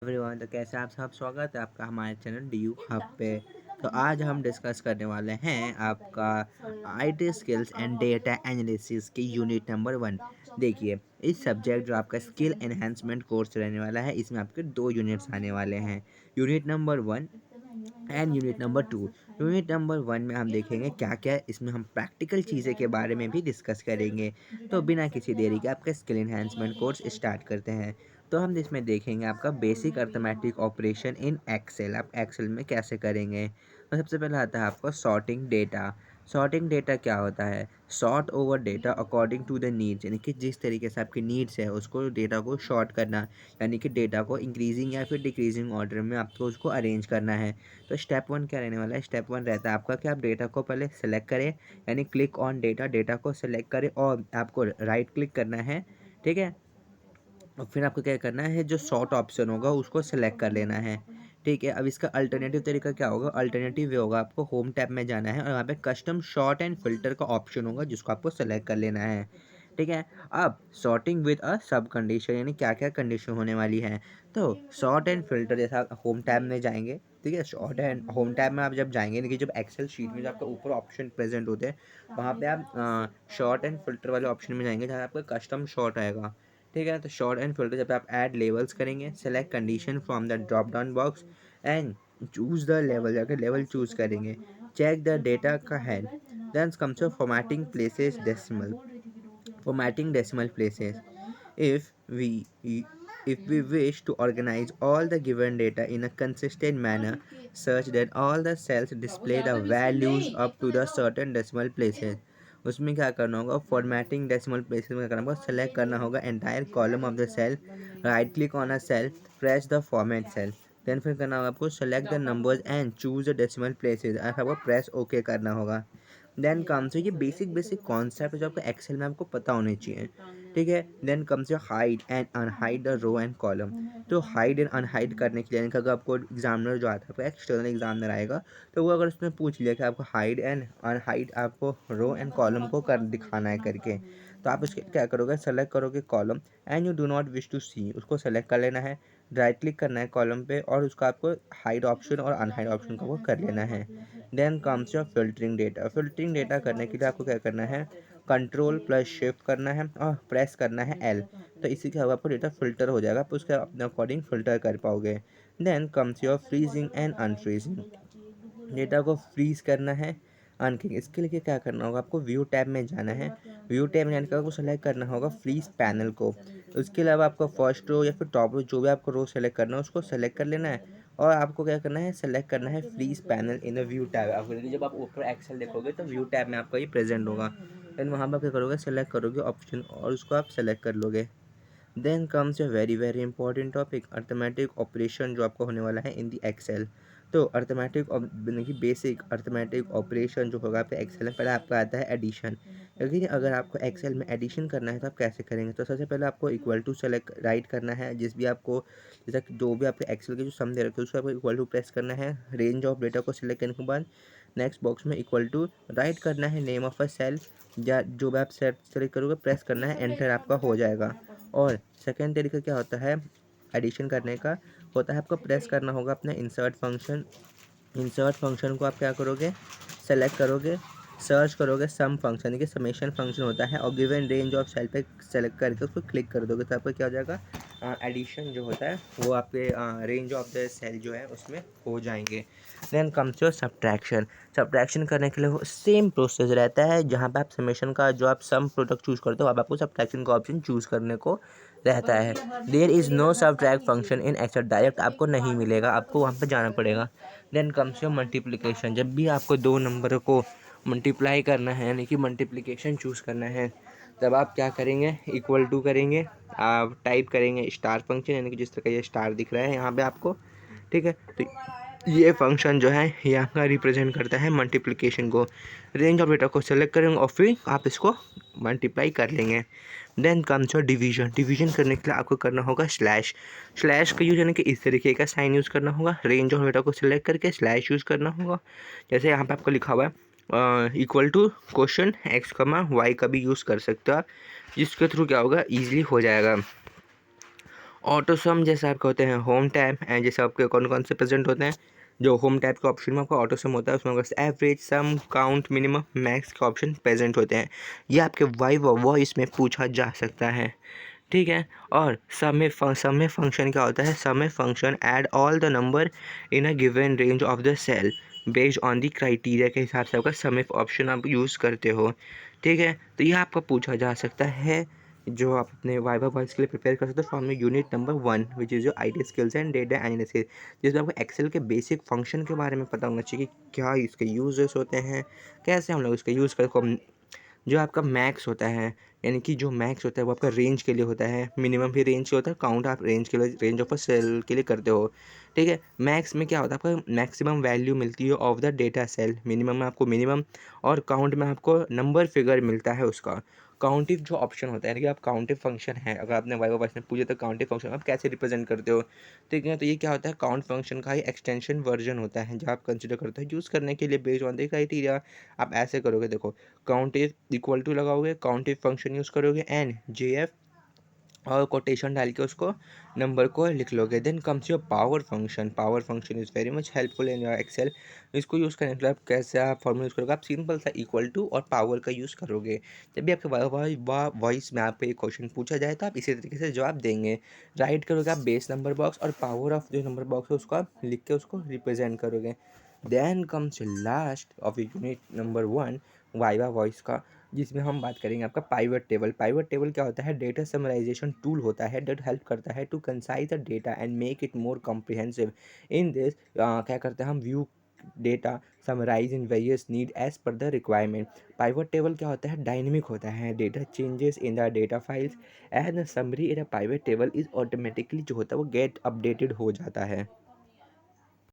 Everyone, तो कैसे आप सब। स्वागत है आपका हमारे चैनल डी यू हब पे। तो आज हम डिस्कस करने वाले हैं आपका IT skills and data analysis की यूनिट नंबर 1। देखिए, इस सब्जेक्ट जो आपका स्किल एनहेंसमेंट कोर्स रहने वाला है, इसमें आपके 2 यूनिट्स आने वाले हैं, unit number 1 and unit number 2। Unit number 1 में हम देखेंगे क्या क्या, इसमें हम प्रैक्टिकल चीज़ें के बारे में भी डिस्कस करेंगे। तो बिना किसी देरी के आपका स्किल एनहेंसमेंट कोर्स स्टार्ट करते हैं। तो हम इसमें देखेंगे आपका basic arithmetic operation in Excel, आप एक्सेल में कैसे करेंगे। तो सबसे पहले आता है आपको सॉर्टिंग डेटा। सॉर्टिंग डेटा क्या होता है? Sort over data according to the needs, यानी कि जिस तरीके से आपकी नीड्स है उसको डेटा को शॉर्ट करना, यानी कि डेटा को इंक्रीजिंग या फिर डिक्रीजिंग ऑर्डर में आपको उसको अरेंज करना है। तो स्टेप 1 क्या रहने वाला है? स्टेप 1 रहता है आपका कि आप डेटा को पहले सेलेक्ट करें, यानी क्लिक ऑन डेटा, डेटा को सेलेक्ट करें और आपको राइट क्लिक करना है। ठीक है, और फिर आपको क्या करना है, जो शॉर्ट ऑप्शन होगा उसको सेलेक्ट कर लेना है। ठीक है, अब इसका अल्टरनेटिव तरीका क्या होगा? अल्टरनेटिव वे होगा, आपको होम टैब में जाना है और यहाँ पे कस्टम शॉर्ट एंड फिल्टर का ऑप्शन होगा जिसको आपको सेलेक्ट कर लेना है। ठीक है, अब सॉर्टिंग विद अ सब कंडीशन, यानी क्या क्या कंडीशन होने वाली है। तो शॉर्ट एंड फिल्टर, जैसा होम टैब में जाएंगे, ठीक है, शॉर्ट एंड होम टैब में आप जब जाएंगे, देखिए जब एक्सेल शीट में जो आपका ऊपर ऑप्शन प्रेजेंट होते हैं, वहाँ पे आप शॉर्ट एंड फिल्टर वाले ऑप्शन में जाएंगे जहाँ आपका कस्टम शॉर्ट आएगा। ठीक है, तो शॉर्ट एंड फिल्टर जब आप ऐड लेवल्स करेंगे, select condition from the drop down box and choose the level, जाकर लेवल चूज करेंगे, चेक द डेटा का है, then comes to formatting places decimal, formatting decimal places. If we if we wish to organize all the given data in a consistent manner such that all the cells display the values up to the certain decimal places, उसमें क्या करना होगा? Formatting decimal places में क्या करना होगा? Select करना होगा entire column of the cell, right click on a cell, press the format cell, then फिर करना होगा आपको select the numbers and choose the decimal places, आपको प्रेस ओके करना होगा। देन कम से ये बेसिक बेसिक कॉन्सेप्ट जो आपको एक्सेल में आपको पता होने चाहिए। ठीक है, देन कम से hide and unhide the row and column. तो हाइड एंड अनहाइड करने के लिए, यानी कि अगर आपको एग्जामिनर जो आता है, आपको एक्सटर्नल एग्जामिनर आएगा, तो वो अगर उसने पूछ लिया कि आपको हाइड एंड अनहाइड आपको रो एंड कॉलम को कर दिखाना है करके, तो आप उसके क्या करोगे? सेलेक्ट करोगे column and you do not wish to see, उसको सेलेक्ट कर लेना है, राइट क्लिक करना है कॉलम पे और उसका आपको हाइड ऑप्शन और अनहाइड ऑप्शन का वो कर लेना है। Then comes your filtering data. Filtering data करने के लिए आपको क्या करना है? कंट्रोल प्लस शिफ्ट करना है और प्रेस करना है एल, तो इसी के आपको डेटा फिल्टर हो जाएगा, आप उसके अपने अकॉर्डिंग फिल्टर कर पाओगे। Then comes your freezing and unfreezing. Data को फ्रीज करना है, अनकिंग, इसके लिए क्या करना होगा? आपको व्यू टैब में जाना है, व्यू टैब में जाने के बाद आपको सेलेक्ट करना होगा फ्रीज पैनल को। उसके अलावा आपको फर्स्ट रो या फिर टॉप रो, जो भी आपको रो सेलेक्ट करना है उसको सेलेक्ट कर लेना है और आपको क्या करना है? सेलेक्ट करना है freeze panel in view tab. आपको देखिए जब आप ऊपर एक्सेल देखोगे तो व्यू टैब में आपका ये प्रेजेंट होगा, देन वहाँ पर आप क्या करोगे? सेलेक्ट करोगे ऑप्शन और उसको आप सेलेक्ट कर लोगे। Then comes a very very important topic, arithmetic operation जो आपको होने वाला है इन दी एक्सेल। तो अर्थमेटिक की बेसिक अर्थमेटिक ऑपरेशन जो होगा आपका एक्सेल में, पहले आपका आता है एडिशन। क्योंकि अगर आपको एक्सेल में एडिशन करना है तो आप कैसे करेंगे? तो सबसे पहले आपको इक्वल टू सेलेक्ट राइट करना है, जिस भी आपको जैसा कि जो भी आपके एक्सेल के जो सम दे रखे हैं उसको आपको इक्वल टू प्रेस करना है, रेंज ऑफ डेटा को सिलेक्ट करने के बाद नेक्स्ट बॉक्स में इक्वल टू राइट करना है नेम ऑफ अ सेल, या जो भी आप सेलेक्ट करोगे प्रेस करना है, एंटर आपका हो जाएगा। और सेकेंड तरीका क्या होता है एडिशन करने का? होता है आपको प्रेस करना होगा अपना इंसर्ट फंक्शन। इंसर्ट फंक्शन को आप क्या करोगे? सेलेक्ट करोगे, सर्च करोगे सम फंक्शन, देखिए समेशन फंक्शन होता है, और गिवन रेंज ऑफ सेल पे सेलेक्ट करके उसको क्लिक कर दोगे तो आपका क्या हो जाएगा? एडिशन जो होता है वो आपके रेंज ऑफ द सेल जो है उसमें हो जाएंगे। Then comes your subtraction. Subtraction करने के लिए वो सेम प्रोसेस रहता है, जहाँ पे आप समेशन का जो आप सम प्रोडक्ट चूज़ करते हो, अब आपको सब्ट्रैक्शन का ऑप्शन चूज़ करने को रहता है। There is no subtract function in Excel, direct आपको नहीं मिलेगा, आपको वहाँ पे जाना पड़ेगा। Then comes your multiplication. जब भी आपको दो नंबर को मल्टीप्लाई करना है, यानी कि मल्टीप्लिकेशन चूज़ करना है, तब आप क्या करेंगे? इक्वल टू करेंगे, आप टाइप करेंगे स्टार फंक्शन, यानी कि जिस तरह का ये स्टार दिख रहा है यहाँ पे आपको। ठीक है, तो ये फंक्शन जो है ये आपका रिप्रेजेंट करता है मल्टीप्लिकेशन को। रेंज ऑफ डेटा को सेलेक्ट करेंगे और फिर आप इसको मल्टीप्लाई कर लेंगे। Then comes your division. Division करने के लिए आपको करना होगा स्लैश। स्लैश का यूज़, यानी कि इस तरीके का साइन यूज़ करना होगा, रेंज ऑफ डेटा को सिलेक्ट करके स्लैश यूज़ करना होगा। जैसे यहाँ पे आपको लिखा हुआ है इक्वल टू क्वेश्चन एक्स कमा वाई का भी यूज़ कर सकते हो आप, जिसके थ्रू क्या होगा? ईजिली हो जाएगा। ऑटो सम जैसे आपके होते हैं होम टैब एंड जैसे आपके कौन कौन से प्रेजेंट होते हैं। जो होम टैब के ऑप्शन में आपका ऑटो सम होता है उसमें आपका एवरेज सम काउंट मिनिमम मैक्स के ऑप्शन प्रेजेंट होते हैं। ये आपके वाइव वॉइस में पूछा जा सकता है, ठीक है। और सब में फंक्शन क्या होता है, सब में function add all the number in a given range of the cell based on the criteria के हिसाब से आपका सब ऑप्शन आप यूज़ करते हो, ठीक है। तो ये आपका पूछा जा सकता है जो आप अपने वाइवा वॉइस के लिए प्रिपेयर कर सकते हो from unit number 1 which is your IT skills and data analysis, जिसमें आपको एक्सेल के बेसिक फंक्शन के बारे में पता होना चाहिए कि क्या इसके यूजेस होते हैं, कैसे हम लोग इसका यूज़ कर। जो आपका मैक्स होता है, यानी कि जो मैक्स होता है वो आपका रेंज के लिए होता है, मिनिमम भी रेंज के होता है, काउंट आप रेंज के लिए रेंज ऑफ अ सेल के लिए करते हो, ठीक है। मैक्स में क्या होता है, आपका मैक्सिमम वैल्यू मिलती है of the data cell, minimum में आपको मिनिमम और काउंट में आपको नंबर फिगर मिलता है उसका। काउंटिव जो ऑप्शन होता है, यानी कि आप काउंटिव फंक्शन है, अगर आपने वाइवा वॉइस में पूछे तो काउंटिव फंक्शन आप कैसे रिप्रेजेंट करते हो, ठीक है। तो ये क्या होता है, काउंट फंक्शन का ही एक्सटेंशन वर्जन होता है जो आप कंसिडर करते हो यूज़ करने के लिए बेस्ड ऑन द क्राइटेरिया। आप ऐसे करोगे, देखो काउंट इज इक्वल टू लगाओगे, काउंटिव फंक्शन यूज़ करोगे एंड JF और कोटेशन डाल के उसको नंबर को लिख लोगे। Then comes your power function. Power function is very much helpful in your Excel. इसको यूज़ करने के लिए आप कैसे आप फॉर्मूला यूज़ करोगे, आप सिंपल सा इक्वल टू और पावर का यूज़ करोगे। जब भी आपके वॉइस में आपको एक क्वेश्चन पूछा जाए तो आप इसी तरीके से जवाब देंगे। राइट करोगे आप बेस नंबर बॉक्स और पावर ऑफ जो नंबर बॉक्स है उसको आप लिख के उसको रिप्रेजेंट करोगे। Then comes last of unit number 1 viva voice का, जिसमें हम बात करेंगे आपका पाइवट टेबल। पाइवट टेबल क्या होता है, डेटा समराइजेशन टूल होता है डेट हेल्प करता है to concise the data and make it more comprehensive. In this क्या करते हैं हम, view data summarise in various need as per the requirement. Pivot table क्या होता है, डायनेमिक होता है, data changes in the data files and summary in a pivot table is automatically जो होता है वो गेट अपडेटेड हो जाता है।